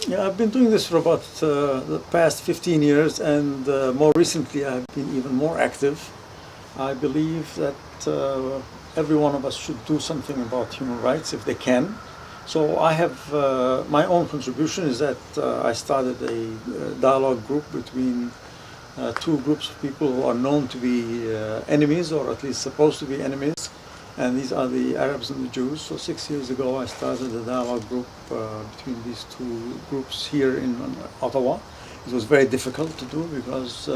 Yeah, I've been doing this for about the past 15 years, and more recently I've been even more active. I believe that every one of us should do something about human rights if they can. So I have my own contribution is that I started a dialogue group between two groups of people who are known to be enemies, or at least supposed to be enemies, and these are the Arabs and the Jews. So 6 years ago I started a dialogue group between these two groups here in Ottawa. It was very difficult to do because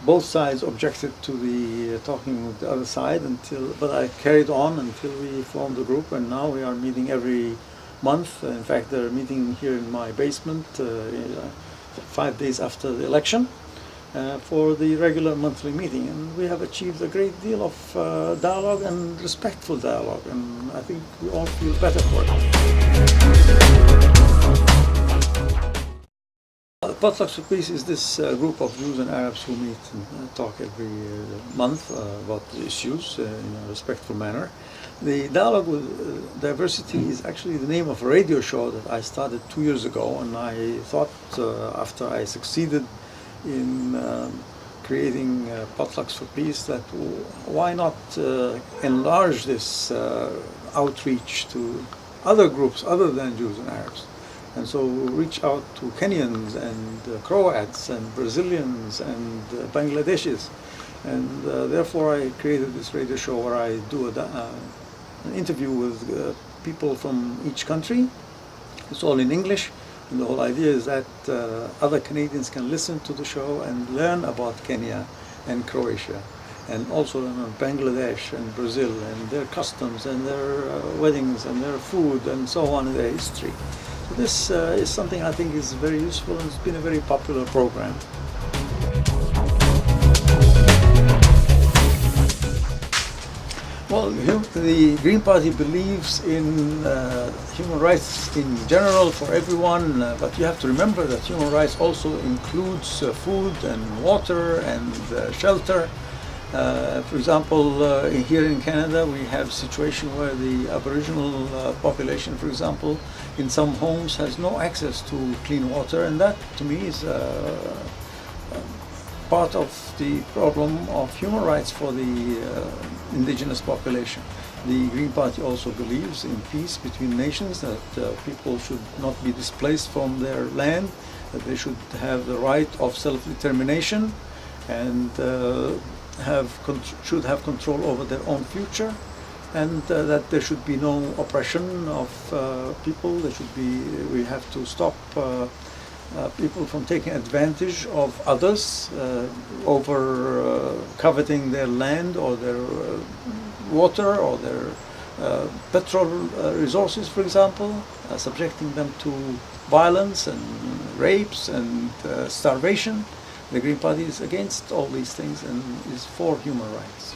both sides objected to the talking with the other side but I carried on until we formed the group, and now we are meeting every month. In fact, they're meeting here in my basement 5 days after the election. For the regular monthly meeting, and we have achieved a great deal of dialogue and respectful dialogue, and I think we all feel better for it. Potlucks for Peace is this group of Jews and Arabs who meet and talk every month about the issues in a respectful manner. The Dialogue with Diversity is actually the name of a radio show that I started 2 years ago, and I thought after I succeeded in creating Potlucks for Peace that why not enlarge this outreach to other groups other than Jews and Arabs, and so reach out to Kenyans and Croats and Brazilians and Bangladeshis, and therefore I created this radio show where I do an interview with people from each country. It's all in English. And the whole idea is that other Canadians can listen to the show and learn about Kenya and Croatia, and also Bangladesh and Brazil and their customs and their weddings and their food and so on, and their history. So this is something I think is very useful, and it's been a very popular program. Well, the Green Party believes in human rights in general for everyone, but you have to remember that human rights also includes food and water and shelter. For example, here in Canada we have a situation where the Aboriginal population, for example, in some homes has no access to clean water, and that to me is part of the problem of human rights for the indigenous population. The Green Party also believes in peace between nations, that people should not be displaced from their land, that they should have the right of self-determination, and should have control over their own future, and that there should be no oppression of people. We have to stop people from taking advantage of others over coveting their land or their water or their petrol resources, for example, subjecting them to violence and rapes and starvation. The Green Party is against all these things and is for human rights.